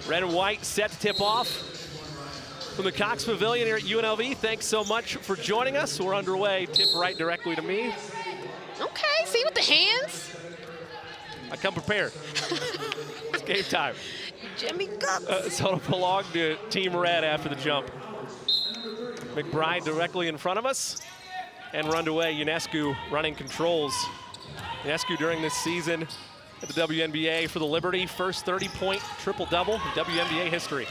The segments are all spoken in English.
Red and white set to tip off from the Cox Pavilion here at UNLV. Thanks so much for joining us. We're underway. Tip right directly to me. Okay, see with the hands. I come prepared. It's game time. Jimmy Cooks. So it'll belong to Team Red after the jump. McBride directly in front of us. And run away, Ionescu running controls. Ionescu during this season at the WNBA for the Liberty. First 30-point triple-double in WNBA history.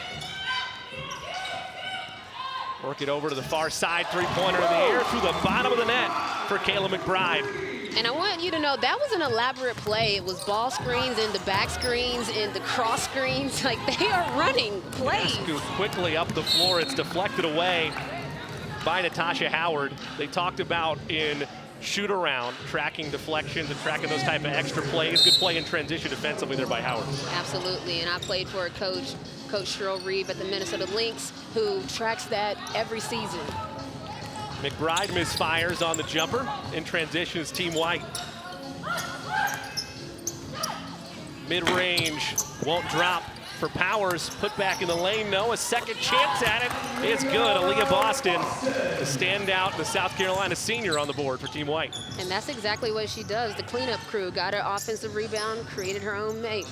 Work it over to the far side, three-pointer in the air through the bottom of the net for Kayla McBride. And I want you to know that was an elaborate play. It was ball screens and the back screens and the cross screens. Like, they are running plays. Ionescu quickly up the floor. It's deflected away by Natasha Howard. They talked about in shoot-around, tracking deflections and tracking those type of extra plays. Good play in transition defensively there by Howard. Absolutely, and I played for Coach Cheryl Reeve at the Minnesota Lynx, who tracks that every season. McBride misfires on the jumper. In transition is Team White. Mid-range, won't drop for Powers. Put back in the lane, no. A second chance at it. It's good. Aaliyah Boston, the standout, the South Carolina senior on the board for Team White. And that's exactly what she does. The cleanup crew got her offensive rebound, created her own make.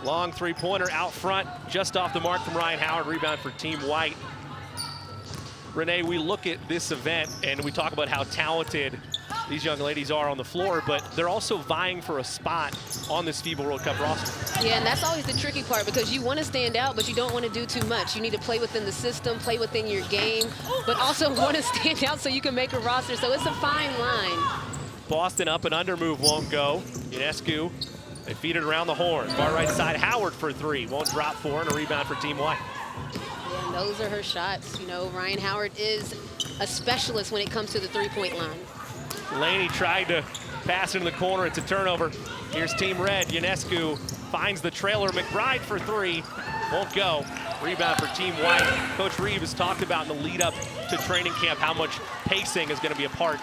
Long three-pointer out front, just off the mark from Ryan Howard. Rebound for Team White. Renee, we look at this event and we talk about how talented these young ladies are on the floor, but they're also vying for a spot on this FIBA World Cup roster. Yeah, and that's always the tricky part, because you want to stand out, but you don't want to do too much. You need to play within the system, play within your game, but also want to stand out so you can make a roster. So it's a fine line. Boston up and under move won't go. Ionescu, they feed it around the horn. Far right side, Howard for three. Won't drop for, and a rebound for Team White. Yeah, and those are her shots. You know, Ryan Howard is a specialist when it comes to the three-point line. Laney tried to pass into the corner. It's a turnover. Here's Team Red. Ionescu finds the trailer. McBride for three. Won't go. Rebound for Team White. Coach Reeve has talked about in the lead up to training camp how much pacing is going to be a part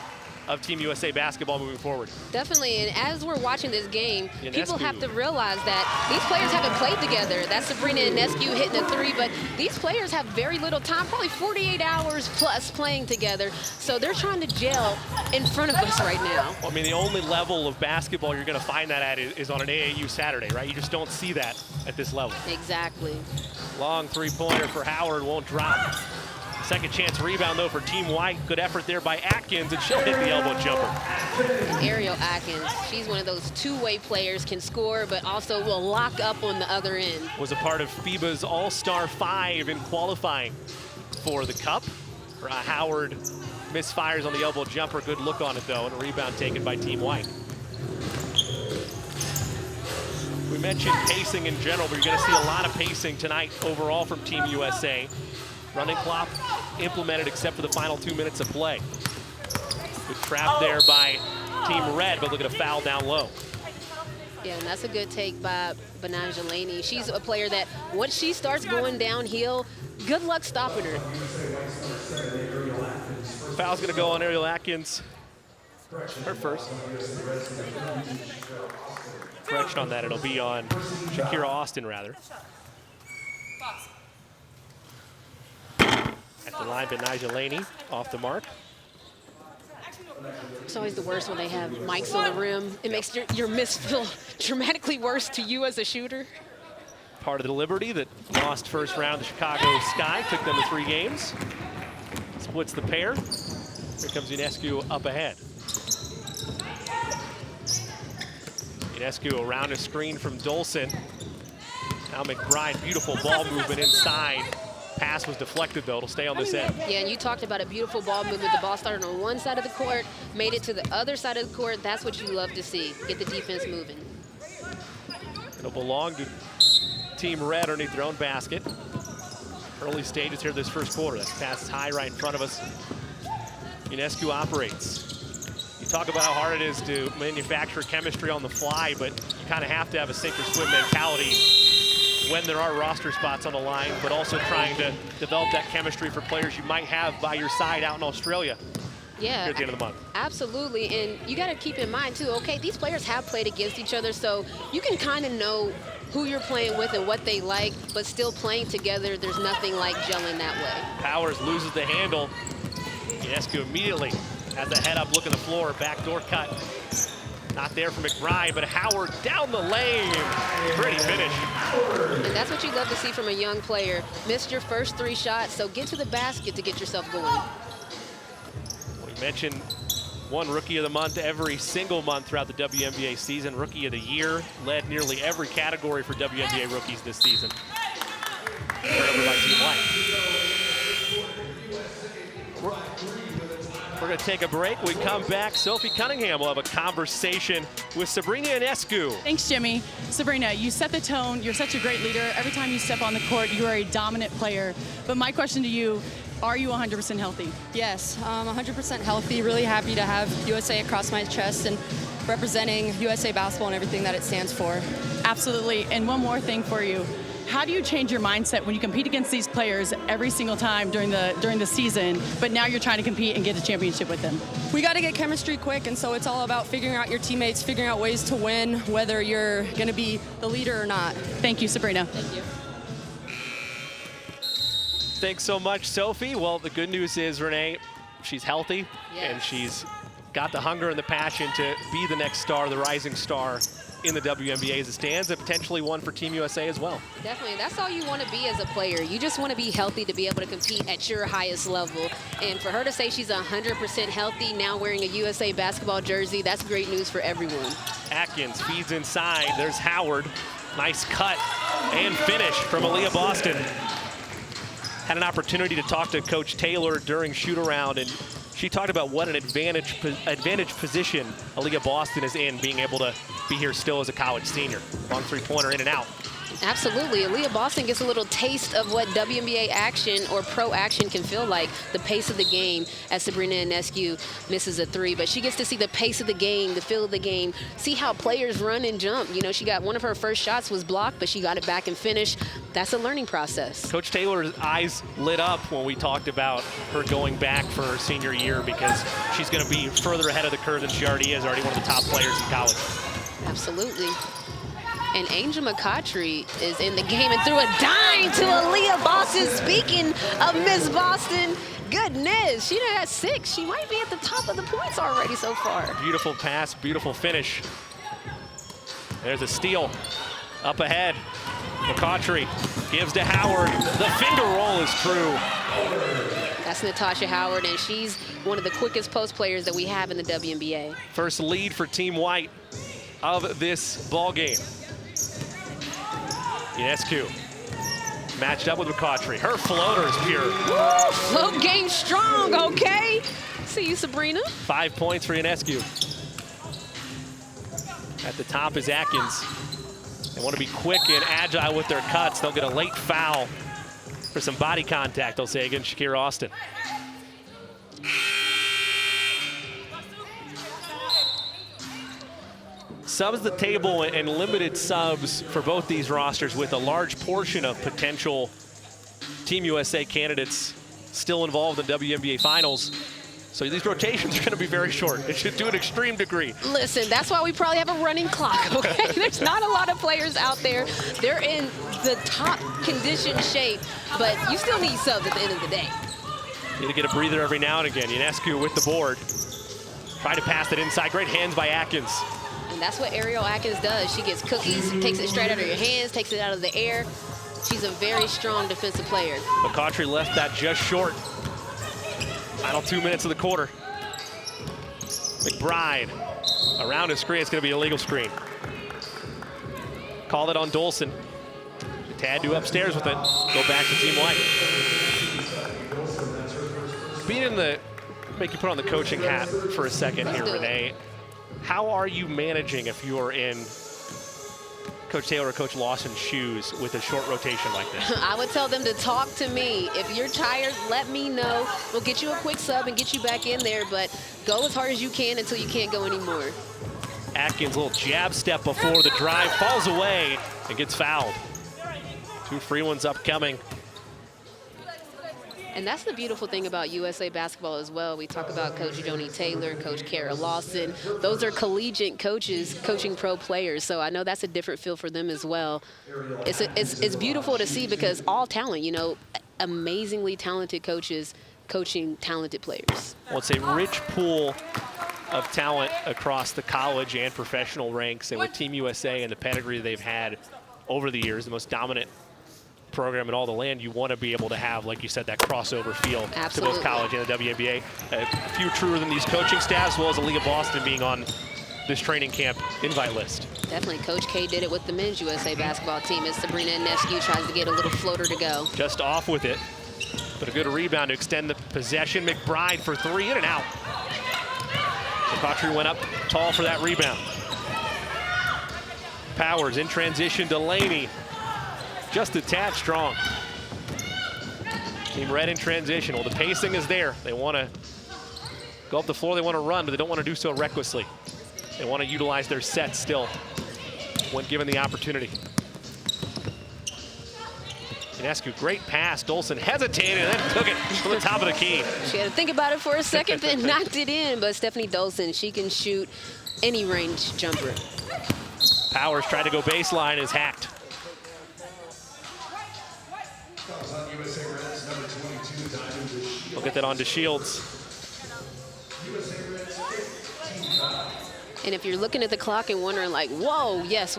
of Team USA basketball moving forward. Definitely, and as we're watching this game, Ionescu. People have to realize that these players haven't played together. That's Sabrina Ionescu hitting a three, but these players have very little time, probably 48 hours plus playing together. So they're trying to gel in front of us right now. Well, I mean, the only level of basketball you're going to find that at is on an AAU Saturday, right? You just don't see that at this level. Exactly. Long three-pointer for Howard, won't drop. Second chance rebound, though, for Team White. Good effort there by Atkins, and she'll hit the elbow jumper. Ariel Atkins, she's one of those two-way pplayers, can score, but also will lock up on the other end. Was a part of FIBA's All-Star 5 in qualifying for the Cup. Howard misfires on the elbow jumper. Good look on it, though, and a rebound taken by Team White. We mentioned pacing in general, but you're going to see a lot of pacing tonight overall from Team USA. Running clock implemented except for the final 2 minutes of play. Good trap there by Team Red, but look at a foul down low. Yeah, and that's a good take by Banaja Laney. She's a player that once she starts going downhill, good luck stopping her. Foul's going to go on Ariel Atkins. Her first. Correction on that, it'll be on Shakira Austin, rather. At the line, Banaja Laney off the mark. It's always the worst when they have mics on the rim. It makes your miss feel dramatically worse to you as a shooter. Part of the Liberty that lost first round to Chicago Sky, took them to 3 games. Splits the pair. Here comes Ionescu up ahead. Ionescu around a screen from Dolson. Now McBride, beautiful ball movement inside. Pass was deflected, though. It'll stay on this end. Yeah, and you talked about a beautiful ball movement. The ball started on one side of the court, made it to the other side of the court. That's what you love to see. Get the defense moving. It'll belong to Team Red underneath their own basket. Early stages here this first quarter. That pass is high right in front of us. Ionescu operates. You talk about how hard it is to manufacture chemistry on the fly, but you kind of have to have a sink or swim mentality when there are roster spots on the line, but also trying to develop that chemistry for players you might have by your side out in Australia. Yeah, here at the end of the month. Absolutely, and you got to keep in mind too, okay, these players have played against each other, so you can kind of know who you're playing with and what they like, but still playing together, there's nothing like gelling that way. Powers loses the handle. Ionescu immediately has the head up, look at the floor, backdoor cut. Not there for McBride, but Howard down the lane. Pretty finish. And that's what you love to see from a young player. Missed your first 3 shots, so get to the basket to get yourself going. We mentioned one Rookie of the Month every single month throughout the WNBA season. Rookie of the Year led nearly every category for WNBA rookies this season. Turned over by Team White. We're going to take a break. We come back. Sophie Cunningham will have a conversation with Sabrina Ionescu. Thanks, Jimmy. Sabrina, you set the tone. You're such a great leader. Every time you step on the court, you are a dominant player. But my question to you, are you 100% healthy? Yes, 100% healthy. Really happy to have USA across my chest and representing USA basketball and everything that it stands for. Absolutely. And one more thing for you. How do you change your mindset when you compete against these players every single time during the season, but now you're trying to compete and get a championship with them? We got to get chemistry quick, and so it's all about figuring out your teammates, figuring out ways to win, whether you're going to be the leader or not. Thank you, Sabrina. Thank you. Thanks so much, Sophie. Well, the good news is, Renee, she's healthy, Yes. and she's got the hunger and the passion to be the next star, the rising star in the WNBA as it stands, and potentially one for Team USA as well. Definitely, that's all you want to be as a player. You just want to be healthy to be able to compete at your highest level. And for her to say she's 100% healthy, now wearing a USA basketball jersey, that's great news for everyone. Atkins feeds inside. There's Howard. Nice cut and finish from Aaliyah Boston. Had an opportunity to talk to Coach Taylor during shoot-around, and she talked about what an advantage position Aaliyah Boston is in, being able to be here still as a college senior. Long three-pointer in and out. Absolutely. Aaliyah Boston gets a little taste of what WNBA action or pro action can feel like, the pace of the game, as Sabrina Ionescu misses a 3. But she gets to see the pace of the game, the feel of the game, see how players run and jump. You know, she got one of her first shots was blocked, but she got it back and finished. That's a learning process. Coach Taylor's eyes lit up when we talked about her going back for her senior year, because she's going to be further ahead of the curve than she already is, already one of the top players in college. Absolutely. And Angel McCautry is in the game and threw a dime to Aaliyah Boston. Speaking of Miss Boston, goodness, she done had 6. She might be at the top of the points already so far. Beautiful pass, beautiful finish. There's a steal up ahead. McCautry gives to Howard. The finger roll is true. That's Natasha Howard, and she's one of the quickest post players that we have in the WNBA. First lead for Team White of this ball game. Ionescu matched up with McCautry. Her floater is pure. Woo, float game strong, okay? See you, Sabrina. 5 points for Ionescu. At the top is Atkins. They want to be quick and agile with their cuts. They'll get a late foul for some body contact, they'll say, against Shakira Austin. Subs the table and limited subs for both these rosters, with a large portion of potential Team USA candidates still involved in WNBA finals. So these rotations are going to be very short. It should to an extreme degree. Listen, that's why we probably have a running clock, okay? There's not a lot of players out there. They're in the top conditioned shape, but you still need subs at the end of the day. Need to get a breather every now and again. Ionescu with the board. Try to pass it inside. Great hands by Atkins. And that's what Ariel Atkins does. She gets cookies, takes it straight out of your hands, takes it out of the air. She's a very strong defensive player. McCautry left that just short. Final 2 minutes of the quarter. McBride around his screen. It's going to be a legal screen. Call it on Dolson. Tadu upstairs with it. Go back to Team White. Being in the, make you put on the coaching hat for a second here, Renee. How are you managing if you are in Coach Taylor or Coach Lawson's shoes with a short rotation like this? I would tell them to talk to me. If you're tired, let me know. We'll get you a quick sub and get you back in there, but go as hard as you can until you can't go anymore. Atkins, little jab step before the drive, falls away and gets fouled. 2 free ones upcoming. And that's the beautiful thing about USA basketball as well. We talk about Coach Joni Taylor, Coach Kara Lawson. Those are collegiate coaches coaching pro players. So I know that's a different feel for them as well. It's beautiful to see because all talent, you know, amazingly talented coaches coaching talented players. Well, it's a rich pool of talent across the college and professional ranks. And with Team USA and the pedigree they've had over the years, the most dominant program in all the land, you want to be able to have, like you said, that crossover feel to both college and the WNBA. A few truer than these coaching staffs, as well as the League of Boston being on this training camp invite list. Definitely. Coach K did it with the men's USA basketball team as Sabrina Ionescu tries to get a little floater to go. Just off with it, but a good rebound to extend the possession. McBride for three, in and out. McCautry went up tall for that rebound. Powers in transition, Delaney. Just a tad strong. Team Red in transition. Well, the pacing is there. They want to go up the floor, they want to run, but they don't want to do so recklessly. They want to utilize their set still when given the opportunity. Ionescu, great pass. Dolson hesitated and then took it from the top of the key. She had to think about it for a second, then knocked it in. But Stephanie Dolson, she can shoot any range jumper. Powers tried to go baseline, is hacked. We'll get that on to Shields. And if you're looking at the clock and wondering like, whoa, yes,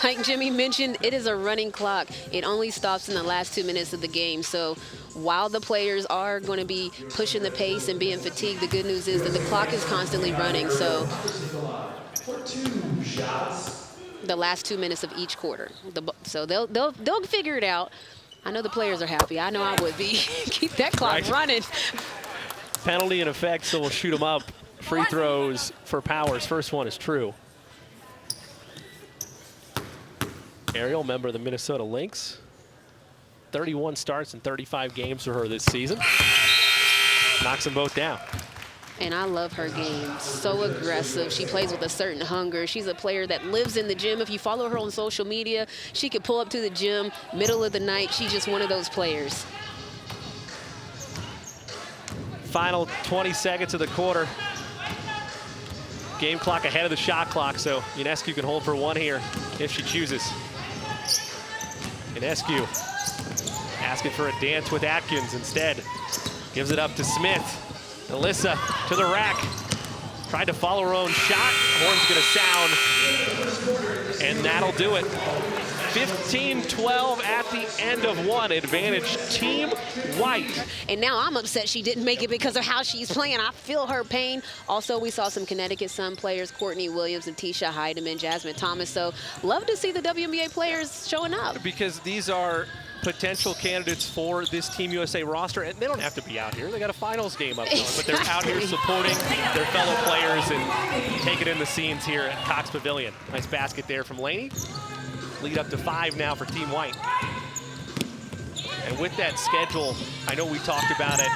like Jimmy mentioned, it is a running clock. It only stops in the last 2 minutes of the game. So while the players are going to be pushing the pace and being fatigued, the good news is that the clock is constantly running. So the last 2 minutes of each quarter. So they'll figure it out. I know the players are happy. I know I would be. Keep that clock running. Penalty in effect, so we'll shoot them up. Free throws for Powers. First one is true. Ariel, member of the Minnesota Lynx. 31 starts and 35 games for her this season. Knocks them both down. And I love her game. So aggressive. She plays with a certain hunger. She's a player that lives in the gym. If you follow her on social media, she could pull up to the gym middle of the night. She's just one of those players. Final 20 seconds of the quarter. Game clock ahead of the shot clock, so Ionescu can hold for one here if she chooses. Ionescu asking for a dance with Atkins instead. Gives it up to Smith. Alyssa to the rack. Tried to follow her own shot. Horn's gonna sound, and that'll do it. 15-12 at the end of one. Advantage Team White. And now I'm upset she didn't make it because of how she's playing. I feel her pain. Also, we saw some Connecticut Sun players, Courtney Williams and Tisha Heidemann, Jasmine Thomas. So love to see the WNBA players showing up. Because these are potential candidates for this Team USA roster, and they don't have to be out here. They got a finals game up going, but they're out here supporting their fellow players and taking in the scenes here at Cox Pavilion. Nice basket there from Laney. Lead up to 5 now for Team White. And with that schedule, I know we talked about it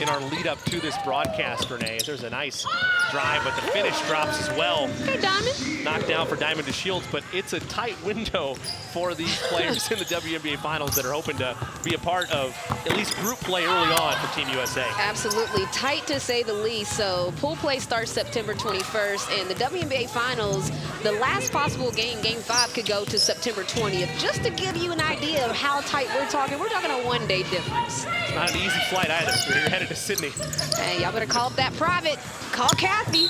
in our lead up to this broadcast, Renee. There's a nice drive, but the finish drops as well. Hey, Diamond. Knocked down for Diamond to Shields, but it's a tight window for these players in the WNBA Finals that are hoping to be a part of at least group play early on for Team USA. Absolutely. Tight to say the least. So pool play starts September 21st, and the WNBA Finals, the last possible game, Game 5, could go to September 20th. Just to give you an idea of how tight we're talking a one-day difference. It's not an easy flight either. You're headed to Sydney. Hey, y'all better call up that private. Call Kathy.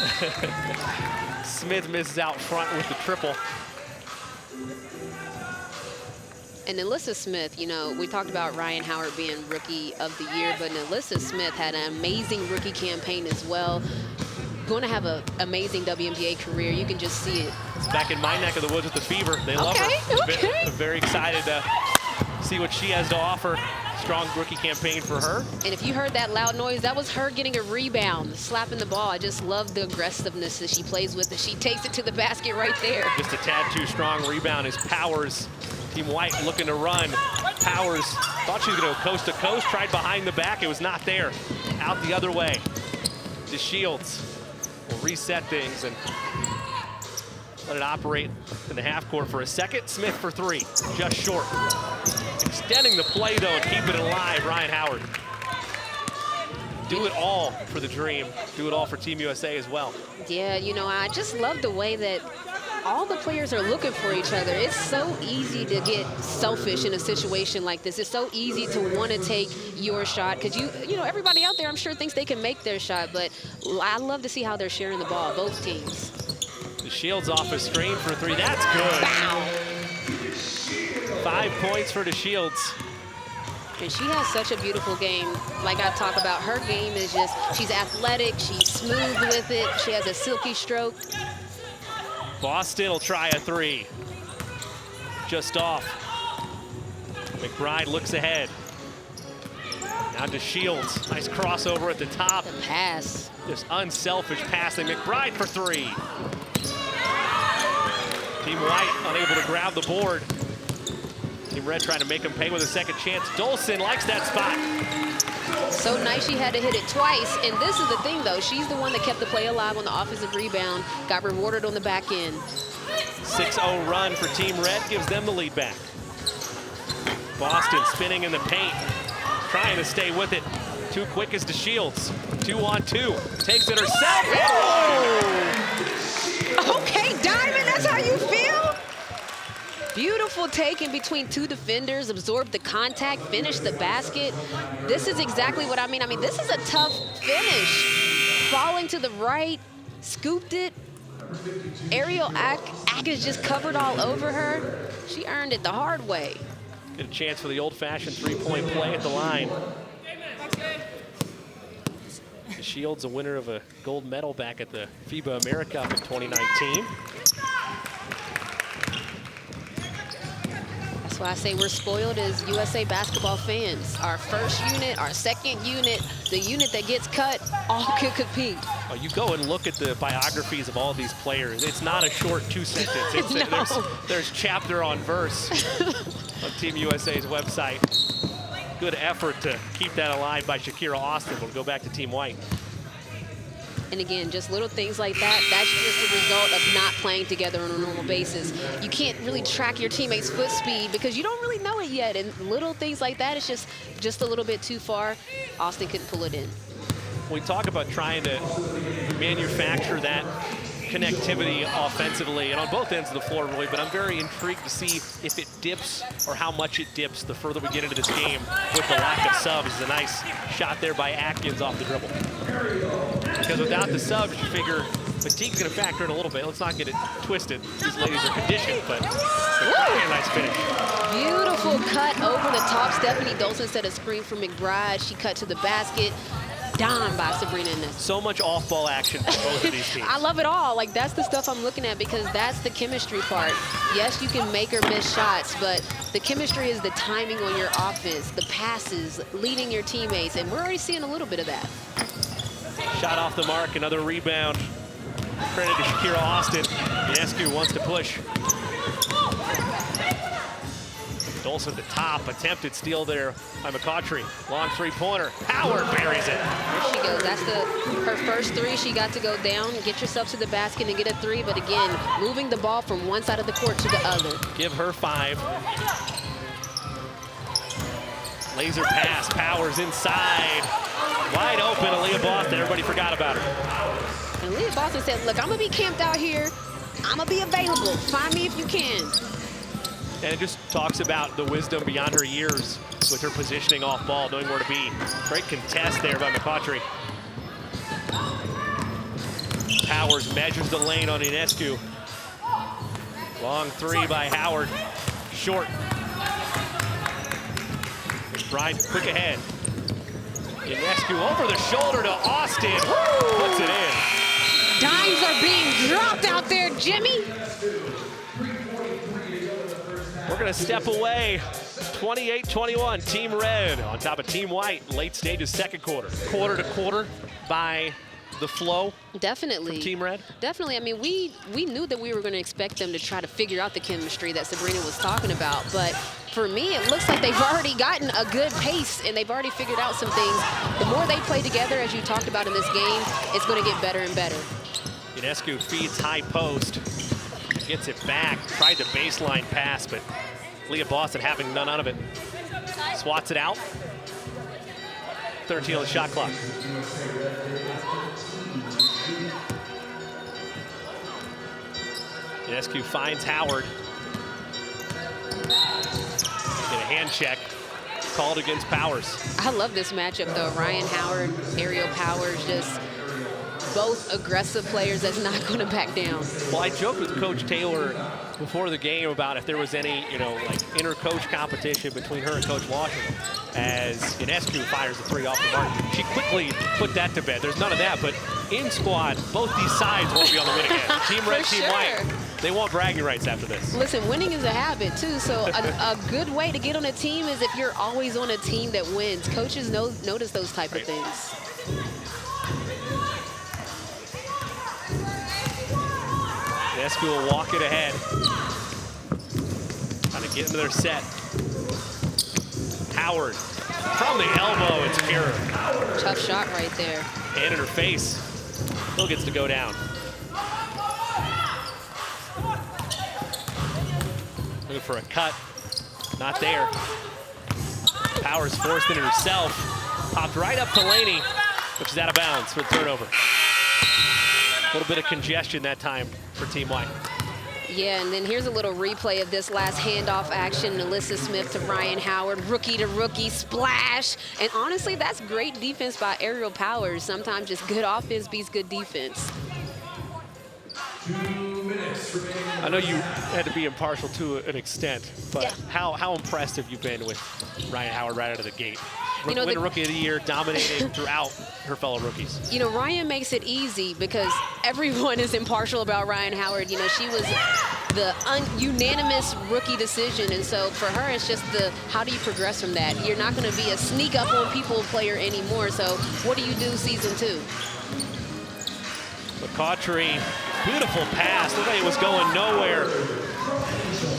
Smith misses out front with the triple. And Alyssa Smith, you know, we talked about Ryan Howard being Rookie of the Year, but Alyssa Smith had an amazing rookie campaign as well. Going to have an amazing WNBA career. You can just see it. It's back in my neck of the woods with the Fever. They love her. Okay. Very excited to see what she has to offer. Strong rookie campaign for her. And if you heard that loud noise, that was her getting a rebound, slapping the ball. I just love the aggressiveness that she plays with. She takes it to the basket right there. Just a tad too strong. Rebound is Powers. Team White looking to run. Powers thought she was going to go coast to coast. Tried behind the back. It was not there. Out the other way. To Shields. Will reset things, and Let it operate in the half court for a second. Smith for three, just short. Extending the play though and keeping it alive, Ryan Howard. Do it all for the Dream. Do it all for Team USA as well. Yeah, you know, I just love the way that all the players are looking for each other. It's so easy to get selfish in a situation like this. It's so easy to want to take your shot because you know, everybody out there, I'm sure, thinks they can make their shot, but I love to see how they're sharing the ball, both teams. The Shields off a screen for three. That's good. Wow. 5 points for the Shields. And she has such a beautiful game. Like I talk about, her game is just, she's athletic, she's smooth with it, she has a silky stroke. Boston will try a three. Just off. McBride looks ahead. Now to Shields. Nice crossover at the top. The pass. Just unselfish passing. McBride for three. Team White unable to grab the board. Team Red trying to make him pay with a second chance. Dolson likes that spot. So nice she had to hit it twice. And this is the thing, though. She's the one that kept the play alive on the offensive rebound, got rewarded on the back end. 6-0 run for Team Red gives them the lead back. Boston spinning in the paint, trying to stay with it. Too quick is to Shields. 2-on-2. Takes it herself. Oh! Okay, Diamond, that's how you feel? Beautiful take in between two defenders, absorbed the contact, finished the basket. This is exactly what I mean. I mean, this is a tough finish. Falling to the right, scooped it. Ariel Atkins just covered all over her. She earned it the hard way. Get a chance for the old-fashioned three-point play at the line. The Shields, a winner of a gold medal back at the FIBA AmeriCup in 2019. That's why I say we're spoiled as USA basketball fans. Our first unit, our second unit, the unit that gets cut, all could compete. Oh, you go and look at the biographies of all these players. It's not a short two-sentence. No. There's chapter on verse on Team USA's website. Good effort to keep that alive by Shakira Austin. We'll go back to Team White. And again, just little things like that, that's just a result of not playing together on a normal basis. You can't really track your teammates' foot speed because you don't really know it yet. And little things like that, it's just a little bit too far. Austin couldn't pull it in. We talk about trying to manufacture that connectivity offensively and on both ends of the floor, really, but I'm very intrigued to see if it dips or how much it dips the further we get into this game with the lack of subs. It's a nice shot there by Atkins off the dribble. Because without the subs, you figure fatigue's going to factor in a little bit. Let's not get it twisted. These ladies are conditioned, but a nice finish. Beautiful cut over the top. Stephanie Dolson set a screen for McBride. She cut to the basket. Dime by Sabrina Ionescu. So much off-ball action for both of these teams. I love it all. Like, that's the stuff I'm looking at because that's the chemistry part. Yes, you can make or miss shots, but the chemistry is the timing on your offense, the passes, leading your teammates, and we're already seeing a little bit of that. Shot off the mark, another rebound. Credit to Shakira Austin. Ionescu wants to push. Dolson to top, attempted steal there by McCautry. Long three-pointer, Howard buries it. There she goes, that's her first three. She got to go down, get yourself to the basket and get a three, but again, moving the ball from one side of the court to the other. Give her 5. Laser pass, Powers inside. Wide open, Aaliyah Boston, everybody forgot about her. And Aaliyah Boston said, look, I'm gonna be camped out here. I'm gonna be available, find me if you can. And it just talks about the wisdom beyond her years with her positioning off ball, knowing where to be. Great contest there by McCautry. Powers measures the lane on Ionescu. Long three by Howard. Short. McBride quick ahead. Ionescu over the shoulder to Austin. Puts it in. Dimes are being dropped out there, Jimmy. We're going to step away. 28-21, Team Red on top of Team White. Late stages, second quarter. Quarter to quarter by the flow. Definitely. From Team Red? Definitely. I mean, we knew that we were going to expect them to try to figure out the chemistry that Sabrina was talking about. But for me, it looks like they've already gotten a good pace and they've already figured out some things. The more they play together, as you talked about in this game, it's going to get better and better. Ionescu feeds high post. gets it back. Tried the baseline pass, but Leah Boston having none of it. Swats it out. 13 on the shot clock. Ionescu finds Howard. Get a hand check. Called against Powers. I love this matchup, though. Ryan Howard, Aerial Powers, just both aggressive players that's not going to back down. Well, I joked with Coach Taylor before the game about if there was any, like inter-coach competition between her and Coach Washington, as Ionescu fires a 3 off the mark. She quickly put that to bed. There's none of that, but in squad, both these sides won't be on the winning end. Team Red, Team White. They want bragging rights after this. Listen, winning is a habit, too, so a good way to get on a team is if you're always on a team that wins. Coaches notice those type of things. Ionescu will walk it ahead. Trying to get into their set. Howard from the elbow, it's pure. Tough shot right there. And in her face. Still gets to go down. Looking for a cut. Not there. Powers forced it herself. Popped right up to Laney, which is out of bounds for a turnover. A little bit of congestion that time for Team White. Yeah, and then here's a little replay of this last handoff action. Alyssa Smith to Ryan Howard, rookie to rookie, splash. And honestly, that's great defense by Aerial Powers. Sometimes just good offense beats good defense. 2 minutes remaining. I know you had to be impartial to an extent, but Yeah. how impressed have you been with Ryan Howard right out of the gate? You know, Winning Rookie of the Year, dominating throughout her fellow rookies. You know, Ryan makes it easy because everyone is impartial about Ryan Howard. You know, she was the unanimous rookie decision, and so for her, it's just how do you progress from that? You're not going to be a sneak up on people player anymore, so what do you do season 2? McCautry, beautiful pass. Looked like it was going nowhere,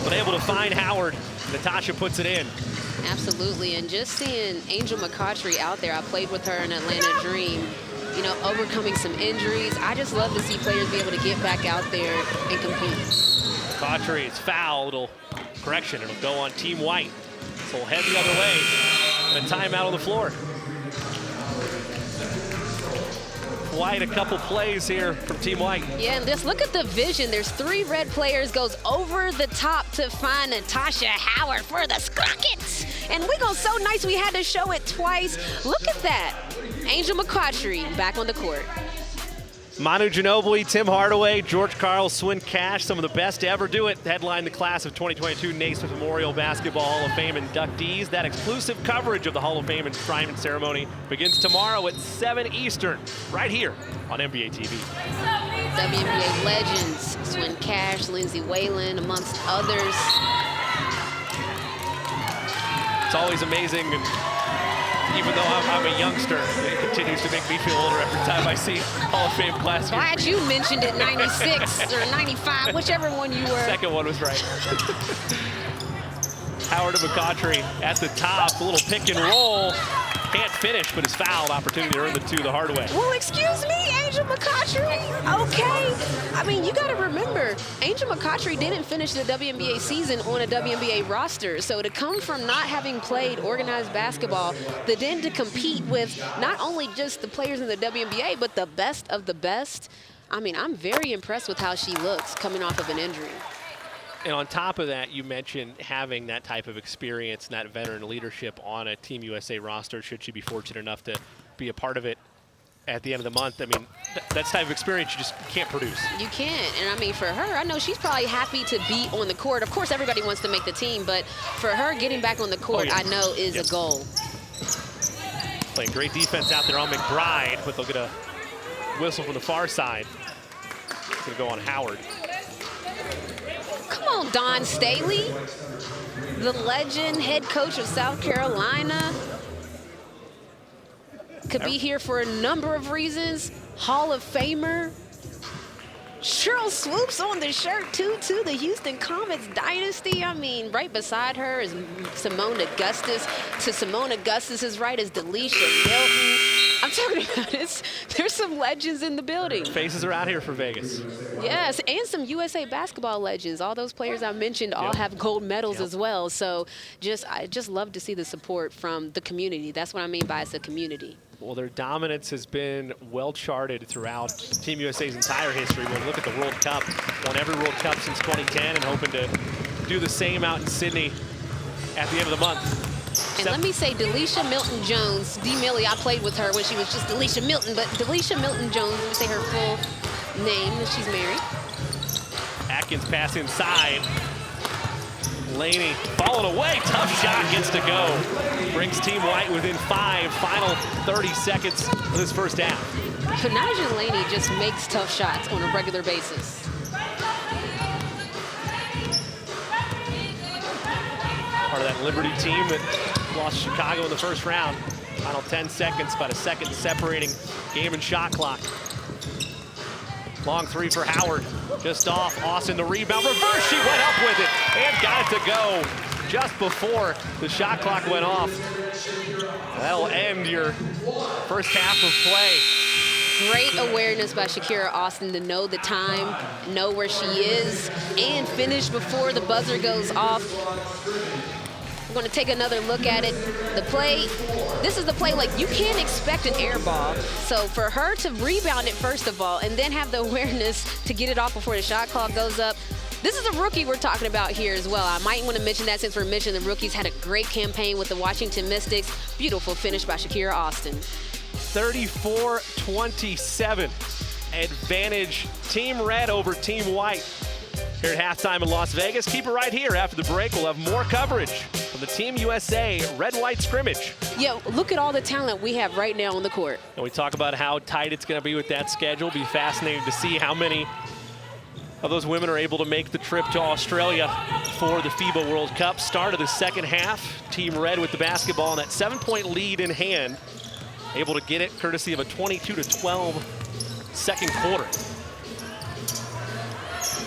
but able to find Howard. Natasha puts it in. Absolutely, and just seeing Angel McCautry out there, I played with her in Atlanta Dream, you know, overcoming some injuries. I just love to see players be able to get back out there and compete. McCautry is fouled. Correction, it'll go on Team White. So we'll head the other way. And a timeout on the floor. White, a couple plays here from Team White. Yeah, and just look at the vision. There's 3 red players, goes over the top to find Natasha Howard for the Scrockets. And we go so nice we had to show it twice. Look at that. Angel McCautry back on the court. Manu Ginobili, Tim Hardaway, George Karl, Swin Cash, some of the best to ever do it. Headline the class of 2022 Naismith Memorial Basketball Hall of Fame inductees. That exclusive coverage of the Hall of Fame enshrinement ceremony begins tomorrow at 7 Eastern, right here on NBA TV. WNBA legends, Swin Cash, Lindsay Whalen, amongst others. It's always amazing, and even though I'm a youngster, it continues to make me feel older every time I see Hall of Fame class. Glad you mentioned it, 96 or 95, whichever one you were. Second one was right. Howard to McCautry at the top, a little pick and roll. Can't finish, but is fouled. Opportunity to earn the 2 the hard way. Well, excuse me, Angel McCautry. Okay. I mean, you got to remember, Angel McCautry didn't finish the WNBA season on a WNBA roster. So to come from not having played organized basketball, then to compete with not only just the players in the WNBA, but the best of the best, I mean, I'm very impressed with how she looks coming off of an injury. And on top of that, you mentioned having that type of experience and that veteran leadership on a Team USA roster, should she be fortunate enough to be a part of it at the end of the month. I mean, that's the type of experience you just can't produce. You can't. And I mean, for her, I know she's probably happy to be on the court. Of course, everybody wants to make the team, but for her, getting back on the court, I know is a goal. Playing great defense out there on McBride, but they'll get a whistle from the far side. It's going to go on Howard. Come on, Dawn Staley, the legend, head coach of South Carolina. Could be here for a number of reasons. Hall of Famer. Cheryl Swoops on the shirt, too, the Houston Comets dynasty. I mean, right beside her is Simone Augustus. To Simone Augustus's right is Delisha Milton. I'm talking about it. There's some legends in the building. Faces are out here for Vegas. Yes, and some USA basketball legends. All those players I mentioned all have gold medals as well. So I just love to see the support from the community. That's what I mean by it's a community. Well, their dominance has been well charted throughout Team USA's entire history. When we look at the World Cup, won every World Cup since 2010 and hoping to do the same out in Sydney at the end of the month. And let me say, Delisha Milton-Jones, D. Millie, I played with her when she was just Delisha Milton, but Delisha Milton-Jones, let me say her full name, she's married. Atkins pass inside. Laney falling away, tough shot, gets to go. Brings Team White within 5, final 30 seconds of this first half. Panaja Laney just makes tough shots on a regular basis. Part of that Liberty team that lost Chicago in the first round. Final 10 seconds, about a second separating game and shot clock. Long three for Howard, just off. Austin the rebound, reverse, she went up with it and got it to go just before the shot clock went off. That'll end your first half of play. Great awareness by Shakira Austin to know the time, know where she is, and finish before the buzzer goes off. We're going to take another look at it. The play, this is the play, like, you can't expect an air ball. So for her to rebound it, first of all, and then have the awareness to get it off before the shot clock goes up. This is a rookie we're talking about here as well. I might want to mention that since we're mentioning the rookies. Had a great campaign with the Washington Mystics. Beautiful finish by Shakira Austin. 34-27. Advantage Team Red over Team White. Here at halftime in Las Vegas. Keep it right here. After the break, we'll have more coverage from the Team USA Red-White Scrimmage. Yeah, look at all the talent we have right now on the court. And we talk about how tight it's going to be with that schedule. Be fascinating to see how many of those women are able to make the trip to Australia for the FIBA World Cup. Start of the second half. Team Red with the basketball and that 7-point lead in hand. Able to get it courtesy of a 22-12 second quarter.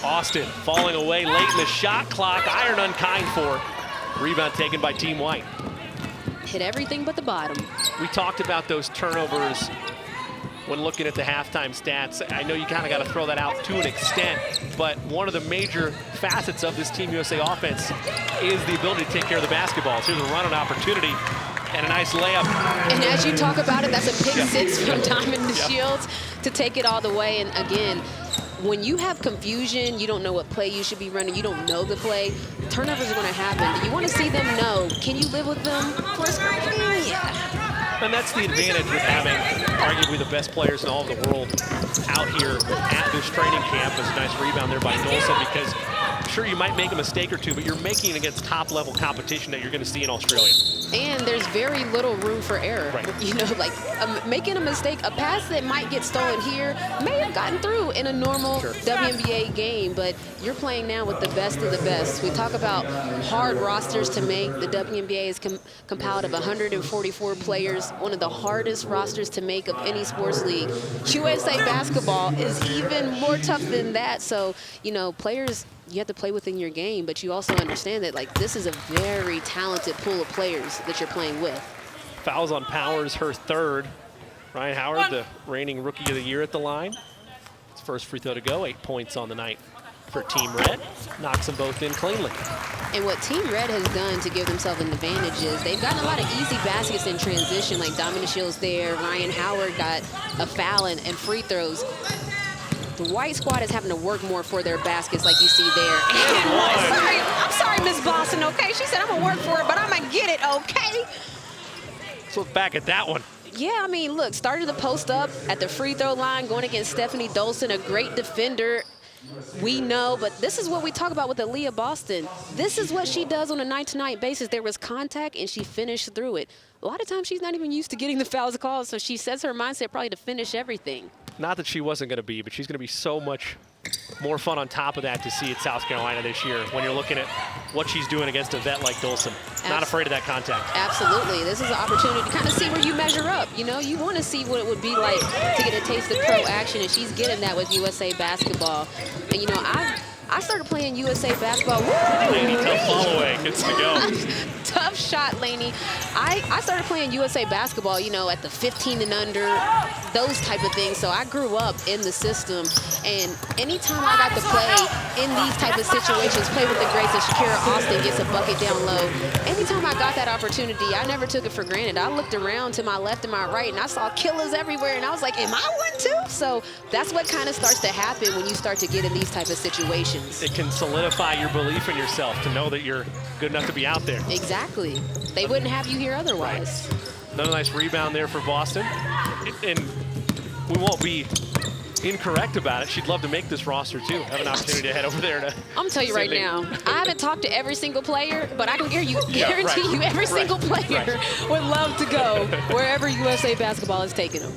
Austin falling away late in the shot clock. Iron unkind for. Rebound taken by Team White. Hit everything but the bottom. We talked about those turnovers when looking at the halftime stats. I know you kind of got to throw that out to an extent, but one of the major facets of this Team USA offense is the ability to take care of the basketballs. Here's a run-on opportunity and a nice layup. And as you talk about it, that's a pick six from Diamond Shields to take it all the way. And again, when you have confusion, you don't know what play you should be running, you don't know the play, turnovers are going to happen. You want to see them know, can you live with them for a screen? Yeah. And that's the advantage with having arguably the best players in all of the world out here at this training camp. There's a nice rebound there by Nolson, because sure, you might make a mistake or two, but you're making it against top-level competition that you're going to see in Australia. And there's very little room for error. Right. You know, like making a mistake, a pass that might get stolen here may have gotten through in a normal WNBA game, but you're playing now with the best of the best. We talk about hard rosters to make. The WNBA is compiled of 144 players, one of the hardest rosters to make of any sports league. USA basketball is even more tough than that. So, you know, players, you have to play within your game, but you also understand that, like, this is a very talented pool of players that you're playing with. Fouls on Powers, her third. Ryan Howard, the reigning Rookie of the Year at the line. His first free throw to go, 8 points on the night for Team Red. Knocks them both in cleanly. And what Team Red has done to give themselves an advantage is they've gotten a lot of easy baskets in transition, like Dominic Shields there. Ryan Howard got a foul and free throws. The white squad is having to work more for their baskets, like you see there. I'm sorry, Miss Boston, okay? She said, I'm going to work for it, but I'm going to get it, okay? Let's look back at that one. Yeah, I mean, look, started the post up at the free throw line, going against Stephanie Dolson, a great defender. We know, but this is what we talk about with Aaliyah Boston. This is what she does on a night-to-night basis. There was contact, and she finished through it. A lot of times she's not even used to getting the fouls called, so she sets her mindset probably to finish everything. Not that she wasn't going to be, but she's going to be so much more fun on top of that to see at South Carolina this year when you're looking at what she's doing against a vet like Dolson. Not afraid of that contact. Absolutely. This is an opportunity to kind of see where you measure up. You know, you want to see what it would be like to get a taste of pro action, and she's getting that with USA basketball. And, you know, I started playing USA basketball. Laney, tough following, gets to go. Tough shot, Laney. I started playing USA basketball, you know, at the 15 and under, those type of things. So I grew up in the system, and anytime I got to play in these type of situations, play with the greats, and Shakira Austin gets a bucket down low. Anytime I got that opportunity, I never took it for granted. I looked around to my left and my right, and I saw killers everywhere, and I was like, am I one too? So that's what kind of starts to happen when you start to get in these type of situations. It can solidify your belief in yourself to know that you're good enough to be out there. Exactly. They wouldn't have you here otherwise. Right. Another nice rebound there for Boston. And we won't be incorrect about it. She'd love to make this roster too. Have an opportunity to head over there to I'm telling you right now, I haven't talked to every single player, but I can guarantee you every single player would love to go wherever USA basketball is taking them.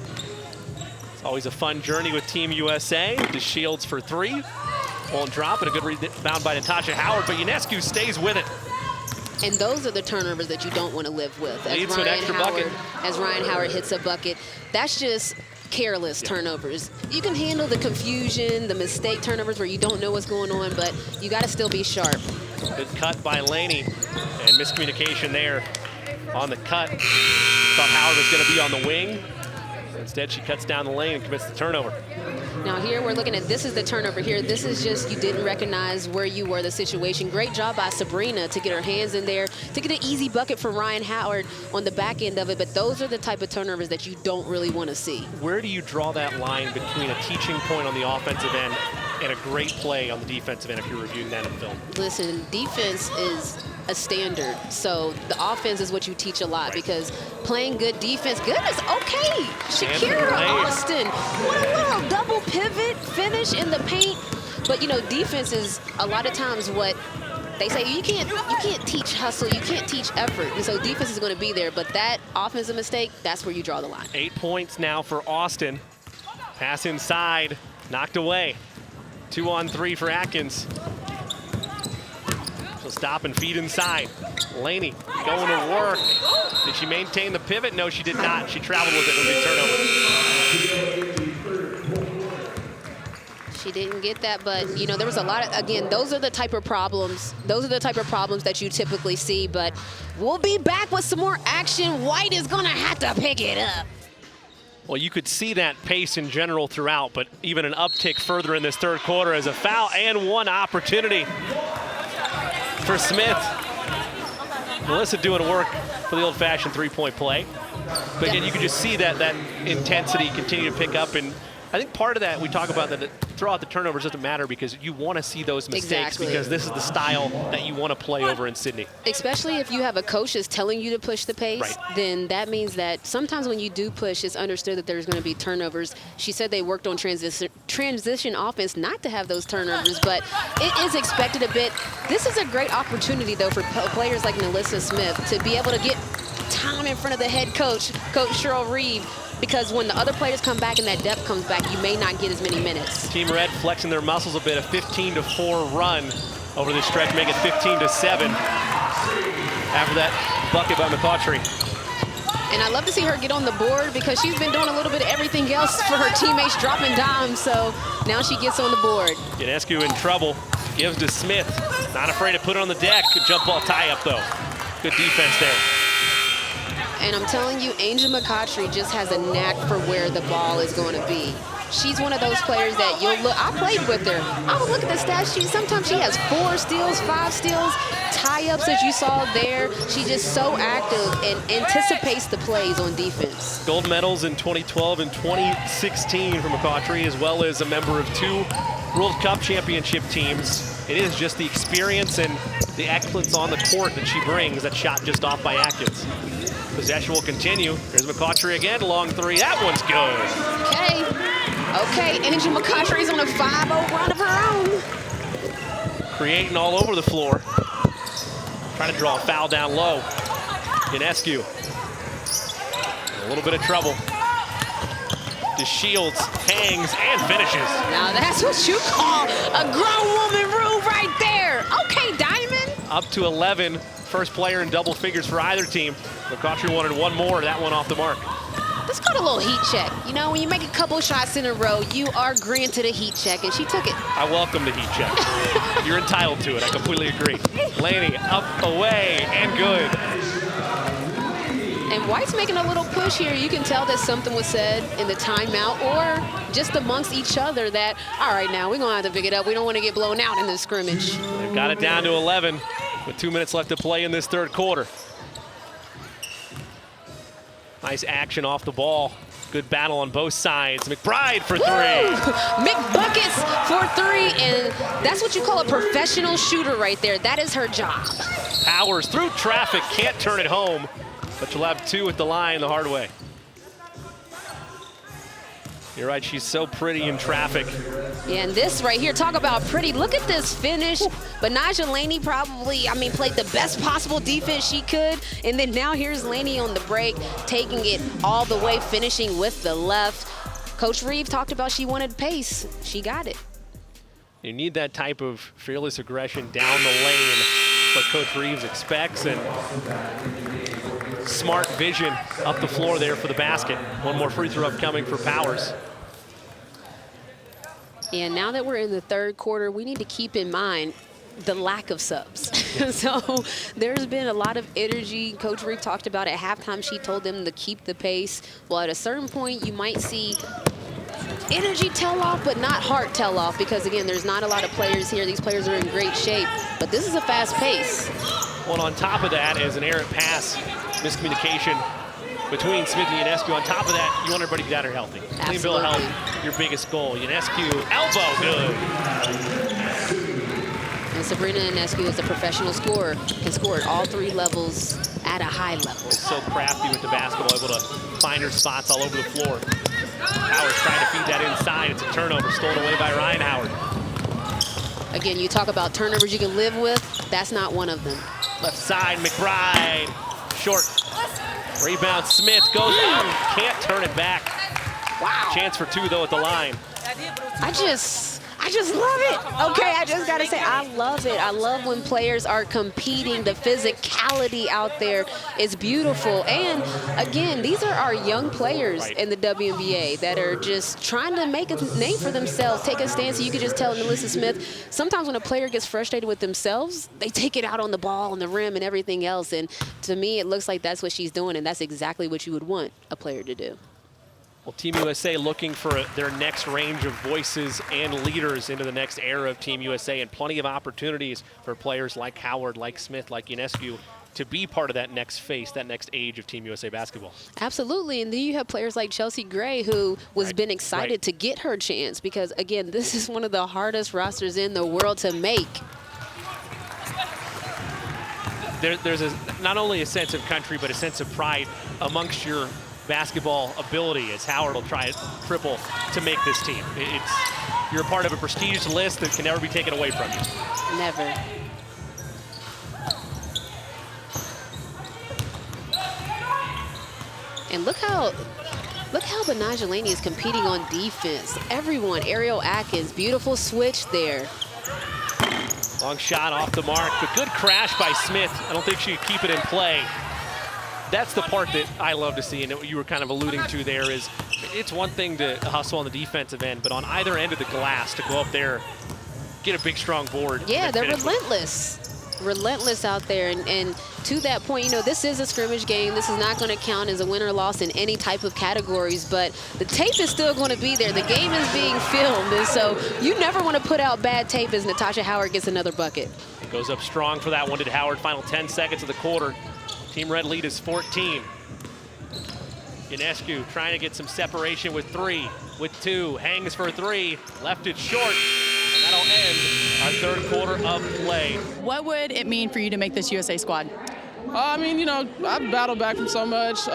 It's always a fun journey with Team USA. The Shields for three. Won't drop, and a good rebound by Natasha Howard, but Ionescu stays with it. And those are the turnovers that you don't want to live with. Leads to an extra bucket. As Ryan Howard hits a bucket, that's just careless turnovers. You can handle the confusion, the mistake turnovers where you don't know what's going on, but you got to still be sharp. Good cut by Laney, and miscommunication there on the cut. Thought Howard was going to be on the wing. Instead, she cuts down the lane and commits the turnover. Now here we're looking at, this is the turnover here. This is just, you didn't recognize where you were, the situation. Great job by Sabrina to get her hands in there, to get an easy bucket for Ryan Howard on the back end of it. But those are the type of turnovers that you don't really want to see. Where do you draw that line between a teaching point on the offensive end and a great play on the defensive end if you're reviewing that in film? Listen, defense is a standard. So the offense is what you teach a lot, because playing good defense, goodness, okay. Shakira Austin, what a little double pivot finish in the paint. But you know, defense is a lot of times what they say, you can't teach hustle, you can't teach effort. And so defense is going to be there, but that offensive mistake, that's where you draw the line. 8 points now for Austin. Pass inside, knocked away. 2 on 3 for Atkins. She'll stop and feed inside. Laney going to work. Did she maintain the pivot? No, she did not. She traveled with it. It was a turnover. She didn't get that, but you know, there was a lot of, again, those are the type of problems. Those are the type of problems that you typically see, but we'll be back with some more action. White is gonna have to pick it up. Well, you could see that pace in general throughout, but even an uptick further in this third quarter as a foul and one opportunity for Smith. Melissa doing work for the old-fashioned three-point play. But again, you can just see that intensity continue to pick up, and I think part of that, we talk about that throughout the turnovers doesn't matter because you want to see those mistakes because this is the style that you want to play over in Sydney. Especially if you have a coach that's telling you to push the pace, then that means that sometimes when you do push, it's understood that there's going to be turnovers. She said they worked on transition offense not to have those turnovers, but it is expected a bit. This is a great opportunity, though, for players like Melissa Smith to be able to get time in front of the head coach, Coach Cheryl Reeve, because when the other players come back and that depth comes back, you may not get as many minutes. Team Red flexing their muscles a bit, a 15-4 run over this stretch, make it 15-7 after that bucket by McCautry. And I love to see her get on the board because she's been doing a little bit of everything else for her teammates, dropping dimes, so now she gets on the board. Ionescu in trouble, gives to Smith. Not afraid to put it on the deck. Good jump ball tie-up, though. Good defense there. And I'm telling you, Angel McCautry just has a knack for where the ball is going to be. She's one of those players that you'll look, I played with her. I would look at the stat sheet. Sometimes she has 4 steals, 5 steals, tie-ups as you saw there. She's just so active and anticipates the plays on defense. Gold medals in 2012 and 2016 for McCautry, as well as a member of 2 World Cup championship teams. It is just the experience and the excellence on the court that she brings. That shot just off by Atkins. Possession will continue. Here's McCautry again, long 3. That one's good. Okay, Angel McCautry's on a 5-0 run of her own. Creating all over the floor. Trying to draw a foul down low. Ionescu. A little bit of trouble. DeShields hangs and finishes. Now that's what you call a grown woman rule right there. Okay, Diamond. Up to 11. First player in double figures for either team. McCautry wanted one more, that one off the mark. It's called a little heat check. You know, when you make a couple shots in a row, you are granted a heat check, and she took it. I welcome the heat check. You're entitled to it. I completely agree. Laney up, away, and good. And White's making a little push here. You can tell that something was said in the timeout or just amongst each other that, all right, now we're going to have to pick it up. We don't want to get blown out in this scrimmage. They've got it down to 11 with 2 minutes left to play in this third quarter. Nice action off the ball. Good battle on both sides. McBride for 3. McBuckets for 3, and that's what you call a professional shooter right there. That is her job. Powers through traffic, can't turn it home, but you'll have 2 at the line the hard way. You're right, she's so pretty in traffic. Yeah, and this right here, talk about pretty. Look at this finish. But Naja Laney probably, played the best possible defense she could. And then now here's Laney on the break, taking it all the way, finishing with the left. Coach Reeve talked about she wanted pace. She got it. You need that type of fearless aggression down the lane. What Coach Reeves expects, and smart vision up the floor there for the basket. One more free throw upcoming for Powers. And now that we're in the third quarter, we need to keep in mind the lack of subs. So there's been a lot of energy. Coach Reeve talked about at halftime, she told them to keep the pace. Well, at a certain point, you might see energy tell off, but not heart tell off, because again, there's not a lot of players here. These players are in great shape, but this is a fast pace. Well, on top of that, as an errant pass, miscommunication between Smith and Ionescu. On top of that, you want everybody to be down here healthy. Clean bill of health, your biggest goal. Ionescu, elbow, good. And Sabrina Ionescu is a professional scorer, can score at all 3 levels at a high level. So crafty with the basketball, able to find her spots all over the floor. Howard's trying to feed that inside. It's a turnover, stolen away by Ryan Howard. Again, you talk about turnovers you can live with. That's not one of them. Left side, McBride, short. Rebound, Smith goes up, can't turn it back. Wow. Chance for 2 though at the line. I just love it. Okay, I just gotta say, I love it. I love when players are competing. The physicality out there is beautiful. And again, these are our young players in the WNBA that are just trying to make a name for themselves, take a stance. So you can just tell Melissa Smith, sometimes when a player gets frustrated with themselves, they take it out on the ball and the rim and everything else. And to me, it looks like that's what she's doing, and that's exactly what you would want a player to do. Well, Team USA looking for their next range of voices and leaders into the next era of Team USA, and plenty of opportunities for players like Howard, like Smith, like Ionescu to be part of that next face, that next age of Team USA basketball. Absolutely, and then you have players like Chelsea Gray, who was been excited to get her chance, because again, this is one of the hardest rosters in the world to make. There's not only a sense of country, but a sense of pride amongst your basketball ability, as Howard will try triple to make this team. You're a part of a prestigious list that can never be taken away from you. Never. And look how Naja Laney is competing on defense. Everyone, Ariel Atkins, beautiful switch there. Long shot off the mark, but good crash by Smith. I don't think she could keep it in play. That's the part that I love to see, and what you were kind of alluding to there is, it's one thing to hustle on the defensive end, but on either end of the glass to go up there, get a big, strong board. Yeah, they're relentless. Relentless out there, and to that point, you know, this is a scrimmage game. This is not going to count as a win or loss in any type of categories, but the tape is still going to be there. The game is being filmed, and so you never want to put out bad tape as Natasha Howard gets another bucket. It goes up strong for that one. Did Howard, final 10 seconds of the quarter. Team Red lead is 14. Ionescu trying to get some separation with 3, with 2, hangs for 3, left it short, and that'll end our third quarter of play. What would it mean for you to make this USA squad? I mean, you know, I've battled back from so much.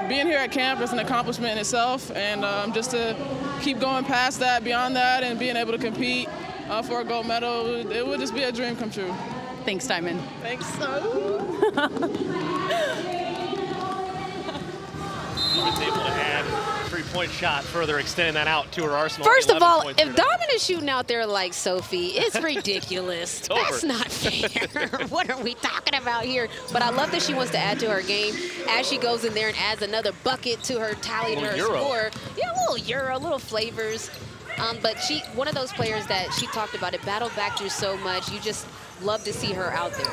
Being here at camp is an accomplishment in itself, and just to keep going past that, beyond that, and being able to compete for a gold medal, it would just be a dream come true. Thanks, Diamond. Thanks. He was able to add 3 three-point shot, further extending that out to her arsenal. First of all, if Diamond Diamond is shooting out there like Sophie, it's ridiculous. That's not fair. What are we talking about here? But I love that she wants to add to her game as she goes in there and adds another bucket to her tally, to her score. Yeah, a little Euro, little flavors. But one of those players that she talked about, it battled back through so much. You just love to see her out there.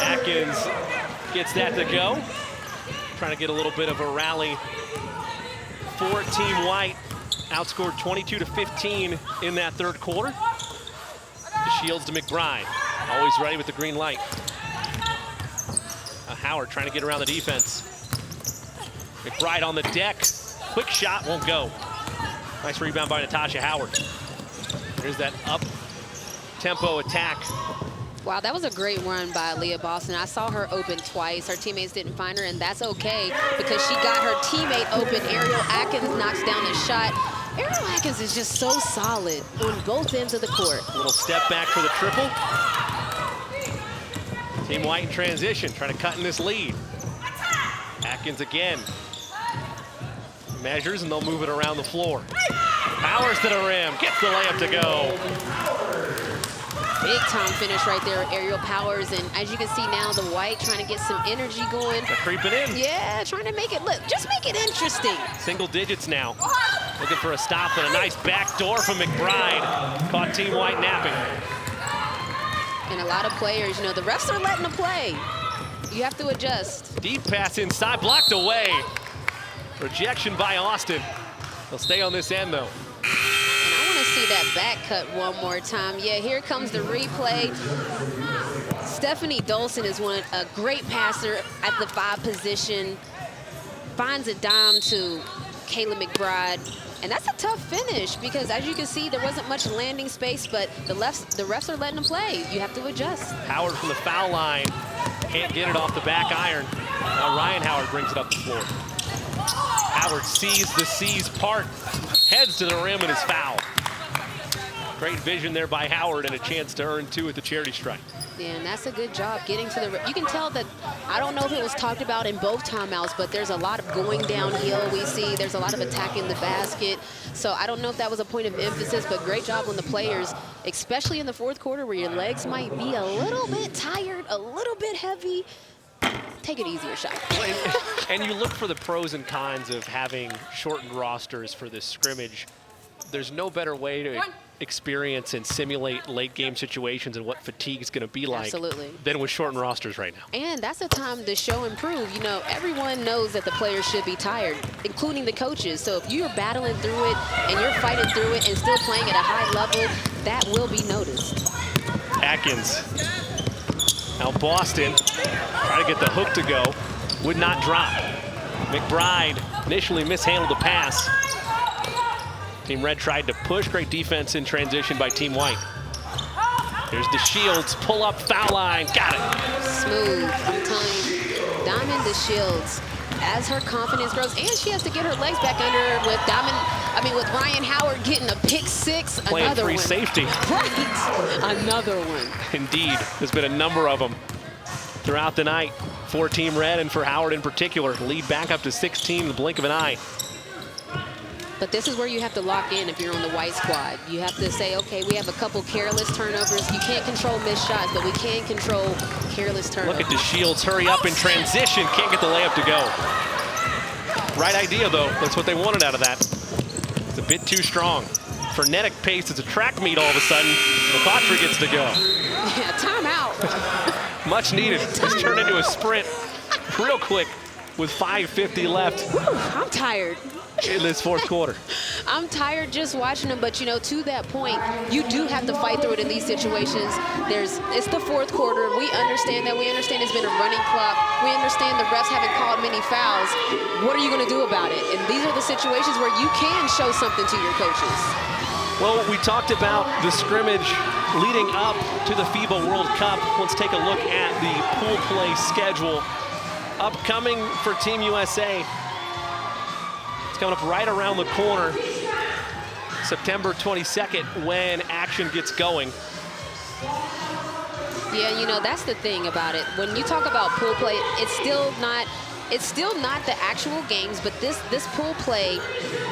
Atkins gets that to go. Trying to get a little bit of a rally for Team White. Outscored 22-15 in that third quarter. Shields to McBride. Always ready with the green light. Howard trying to get around the defense. McBride on the deck. Quick shot, won't go. Nice rebound by Natasha Howard. Here's that up-tempo attack. Wow, that was a great run by Leah Boston. I saw her open twice. Her teammates didn't find her, and that's okay because she got her teammate open. Ariel Atkins knocks down a shot. Ariel Atkins is just so solid on both ends of the court. A little step back for the triple. Team White in transition, trying to cut in this lead. Atkins again. Measures, and they'll move it around the floor. Powers to the rim, gets the layup to go. Big time finish right there, Ariel Powers. And as you can see now, the White trying to get some energy going. They're creeping in. Yeah, trying to make it look, just make it interesting. Single digits now. Looking for a stop and a nice back door from McBride. Caught Team White napping. And a lot of players, you know, the refs are letting them play. You have to adjust. Deep pass inside, blocked away. Rejection by Austin. They'll stay on this end, though. And I want to see that back cut one more time. Yeah, here comes the replay. Stephanie Dolson is a great passer at the 5 position. Finds a dime to Kayla McBride. And that's a tough finish because, as you can see, there wasn't much landing space, but the refs are letting them play. You have to adjust. Howard from the foul line. Can't get it off the back iron. Now Ryan Howard brings it up the floor. Howard sees the C's part, heads to the rim, and is fouled. Great vision there by Howard and a chance to earn 2 at the charity stripe. Yeah, and that's a good job getting to the rim. You can tell that, I don't know if it was talked about in both timeouts, but there's a lot of going downhill we see. There's a lot of attacking the basket. So I don't know if that was a point of emphasis, but great job on the players, especially in the fourth quarter where your legs might be a little bit tired, a little bit heavy. Take it easier, shot. And you look for the pros and cons of having shortened rosters for this scrimmage. There's no better way to experience and simulate late game situations and what fatigue is going to be like than with shortened rosters right now. And that's a time to show and prove. You know, everyone knows that the players should be tired, including the coaches. So if you're battling through it and you're fighting through it and still playing at a high level, that will be noticed. Atkins. Now Boston trying to get the hook to go. Would not drop. McBride initially mishandled the pass. Team Red tried to push. Great defense in transition by Team White. There's DeShields, pull up, foul line, got it. Smooth, I'm telling you. Diamond DeShields, as her confidence grows, and she has to get her legs back under her with with Ryan Howard getting a pick 6, playing another free one. Safety. Right, another one. Indeed, there's been a number of them throughout the night for Team Red and for Howard in particular. Lead back up to 16 in the blink of an eye. But this is where you have to lock in if you're on the White squad. You have to say, okay, we have a couple careless turnovers. You can't control missed shots, but we can control careless turnovers. Look at DeShields, hurry up in transition. Can't get the layup to go. Right idea, though. That's what they wanted out of that. It's a bit too strong. Frenetic pace. It's a track meet all of a sudden. McCautry gets to go. Yeah, timeout. Much needed. It's turned into a sprint real quick with 5:50 left. Whew, I'm tired. In this fourth quarter. I'm tired just watching them, but you know, to that point, you do have to fight through it in these situations. It's the fourth quarter. We understand that. We understand it's been a running clock. We understand the refs haven't called many fouls. What are you going to do about it? And these are the situations where you can show something to your coaches. Well, we talked about the scrimmage leading up to the FIBA World Cup. Let's take a look at the pool play schedule. Upcoming for Team USA. Coming up right around the corner, September 22nd, when action gets going. Yeah, you know, that's the thing about it. When you talk about pool play, it's still not it's still not the actual games, but this pool play,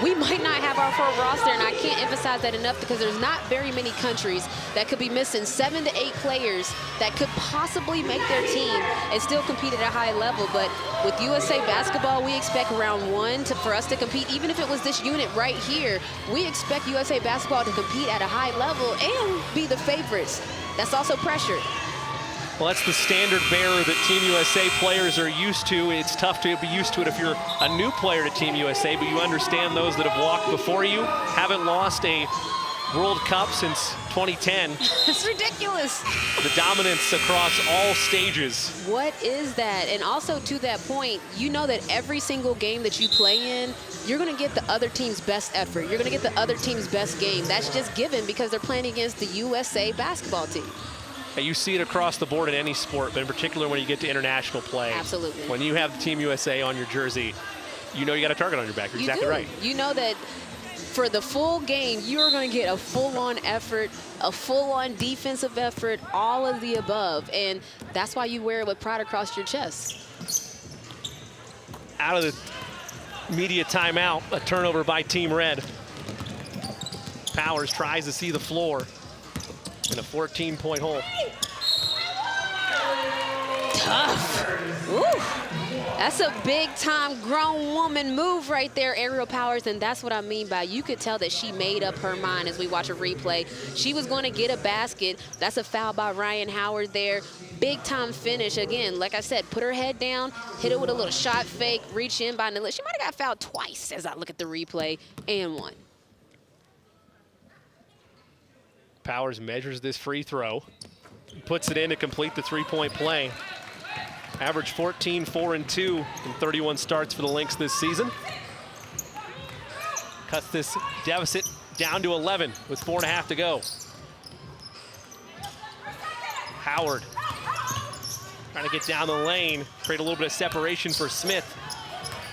we might not have our full roster, and I can't emphasize that enough because there's not very many countries that could be missing 7 to 8 players that could possibly make their team and still compete at a high level. But with USA basketball, we expect round 1 for us to compete. Even if it was this unit right here, we expect USA basketball to compete at a high level and be the favorites. That's also pressure. Well, that's the standard bearer that Team USA players are used to. It's tough to be used to it if you're a new player to Team USA, but you understand those that have walked before you, haven't lost a World Cup since 2010. It's ridiculous. The dominance across all stages. What is that? And also to that point, you know that every single game that you play in, you're going to get the other team's best effort. You're going to get the other team's best game. That's just given because they're playing against the USA basketball team. You see it across the board in any sport, but in particular when you get to international play. Absolutely. When you have the Team USA on your jersey, you know you got a target on your back. You're exactly right. You know that for the full game, you're going to get a full-on effort, a full-on defensive effort, all of the above. And that's why you wear it with pride across your chest. Out of the media timeout, a turnover by Team Red. Powers tries to see the floor in a 14-point hole. Tough. Ooh. That's a big-time grown woman move right there, Aerial Powers, and that's what I mean by you could tell that she made up her mind as we watch a replay. She was going to get a basket. That's a foul by Ryan Howard there. Big-time finish. Again, like I said, put her head down, hit it with a little shot fake, reach in by Nilith. She might have got fouled twice as I look at the replay, and one. Powers measures this free throw, puts it in to complete the three-point play. Average 14, 4, and 2 in 31 starts for the Lynx this season. Cuts this deficit down to 11 with 4.5 to go. Howard trying to get down the lane, create a little bit of separation for Smith.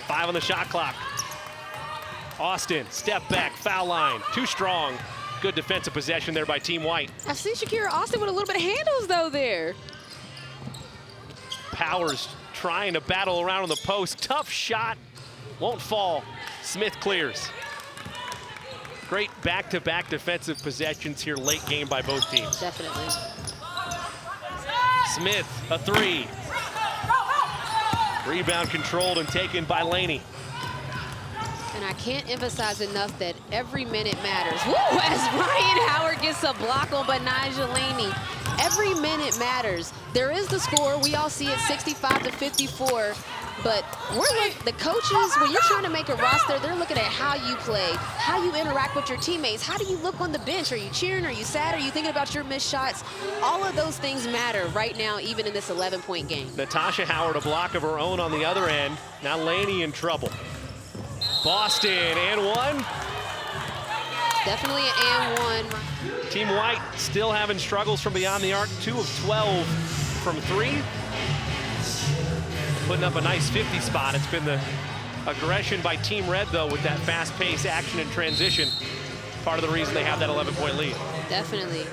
5 on the shot clock. Austin, step back, foul line, too strong. Good defensive possession there by Team White. I see Shakira Austin with a little bit of handles, though, there. Powers trying to battle around on the post. Tough shot, won't fall. Smith clears. Great back-to-back defensive possessions here late game by both teams. Definitely. Smith, a 3. Rebound controlled and taken by Laney. And I can't emphasize enough that every minute matters. Woo! As Ryan Howard gets a block on Benijah Laney. Every minute matters. There is the score. We all see it, 65-54. But the coaches, when you're trying to make a roster, they're looking at how you play, how you interact with your teammates. How do you look on the bench? Are you cheering? Are you sad? Are you thinking about your missed shots? All of those things matter right now, even in this 11-point game. Natasha Howard, a block of her own on the other end. Now Laney in trouble. Boston, and one. Definitely an and one. Team White still having struggles from beyond the arc. 2 of 12 from 3. Putting up a nice 50 spot. It's been the aggression by Team Red, though, with that fast-paced action and transition. Part of the reason they have that 11-point lead. Definitely.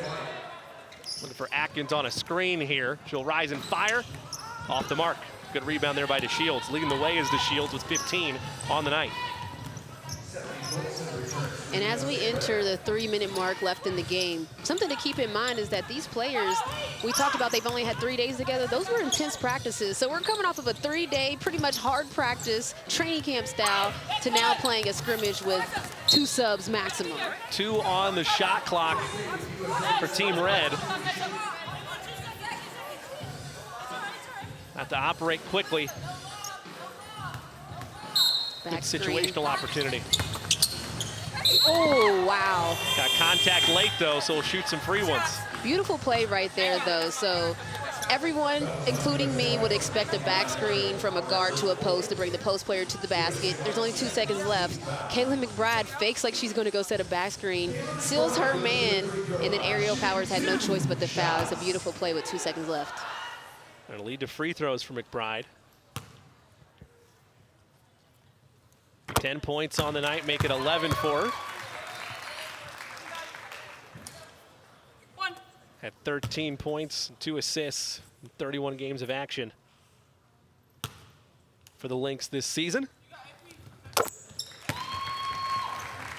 Looking for Atkins on a screen here. She'll rise and fire. Off the mark. Good rebound there by DeShields. Leading the way is DeShields with 15 on the night. And as we enter the 3-minute mark left in the game, something to keep in mind is that these players, we talked about they've only had 3 days together. Those were intense practices. So we're coming off of a 3-day, pretty much hard practice, training camp style, to now playing a scrimmage with 2 subs maximum. 2 on the shot clock for Team Red. Have to operate quickly. Good situational opportunity. Oh, wow. Got contact late, though, so we'll shoot some free ones. Beautiful play right there, though. So everyone, including me, would expect a back screen from a guard to a post to bring the post player to the basket. There's only 2 seconds left. Kayla McBride fakes like she's going to go set a back screen, seals her man, and then Aerial Powers had no choice but to foul. It's a beautiful play with 2 seconds left. Gonna lead to free throws for McBride. 10 points on the night, make it 11 for her. Had 13 points, 2 assists, 31 games of action. for the Lynx this season.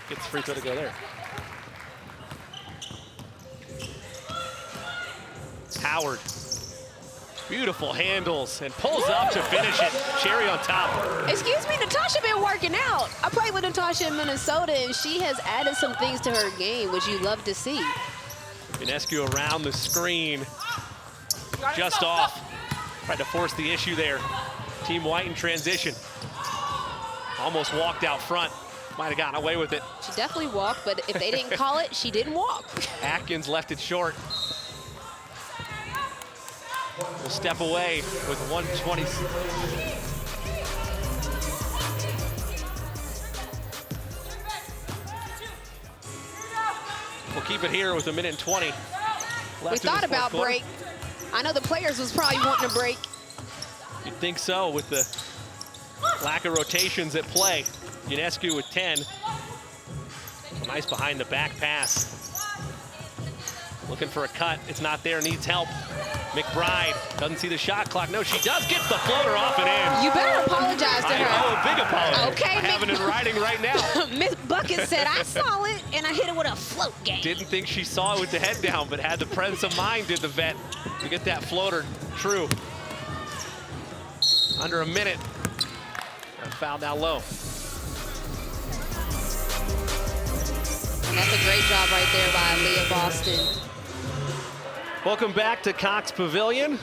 Gets free throw to go there. Howard. Beautiful handles and pulls up to finish it. Cherry on top. Excuse me, Natasha been working out. I played with Natasha in Minnesota, and she has added some things to her game, which you love to see. Ionescu around the screen. Just off. Tried to force the issue there. Team White in transition. Almost walked out front. Might have gotten away with it. She definitely walked, but if they didn't call it, she didn't walk. Atkins left it short. Will step away with 1:20. We'll keep it here with 1:20 left. We thought about break. I know the players was probably wanting a break. You'd think so with the lack of rotations at play. Ionescu with 10. A nice behind the back pass. Looking for a cut. It's not there. Needs help. McBride doesn't see the shot clock. No, she does. Gets the floater off and in. You better apologize to her. Oh, big apology. Okay, I have it in writing right now. Miss Bucket said, I saw it, and I hit it with a float game. Didn't think she saw it with the head down, but had the presence of mind, did the vet, to get that floater true. Under a minute. A foul now low. And that's a great job right there by Leah Boston. Welcome back to Cox Pavilion.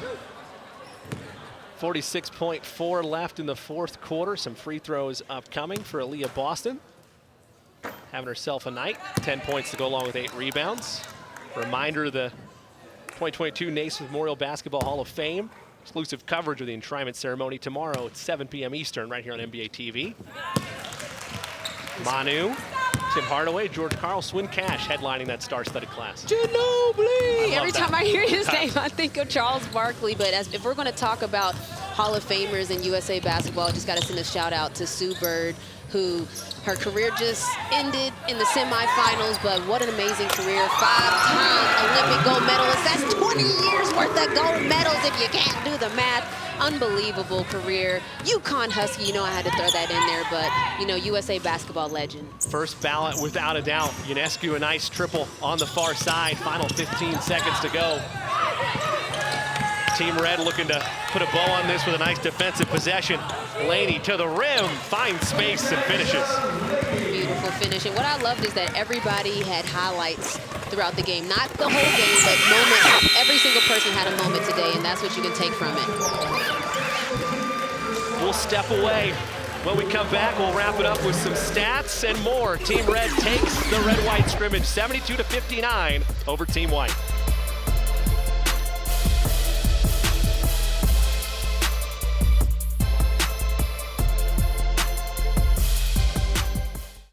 46.4 left in the fourth quarter. Some free throws upcoming for Aaliyah Boston. Having herself a night. 10 points to go along with 8 rebounds. Reminder, the 2022 Naismith Memorial Basketball Hall of Fame. Exclusive coverage of the enshrinement ceremony tomorrow at 7 p.m. Eastern right here on NBA TV. Manu, Tim Hardaway, George Karl, Swin Cash headlining that star-studded class. Ginobili! Every that. time I hear his name, I think of Charles Barkley. But if we're going to talk about Hall of Famers in USA basketball, I just got to send a shout out to Sue Bird, who her career just ended in the semifinals, but what an amazing career. 5-time Olympic gold medalist. That's 20 years worth of gold medals if you can't do the math. Unbelievable career. UConn Husky, you know I had to throw that in there, but, you know, USA basketball legend. First ballot without a doubt. Ionescu, a nice triple on the far side. Final 15 seconds to go. Team Red looking to put a bow on this with a nice defensive possession. Laney to the rim, finds space and finishes. Beautiful finish. And what I loved is that everybody had highlights throughout the game. Not the whole game, but moments. Every single person had a moment today, and that's what you can take from it. We'll step away. When we come back, we'll wrap it up with some stats and more. Team Red takes the red-white scrimmage 72-59 over Team White.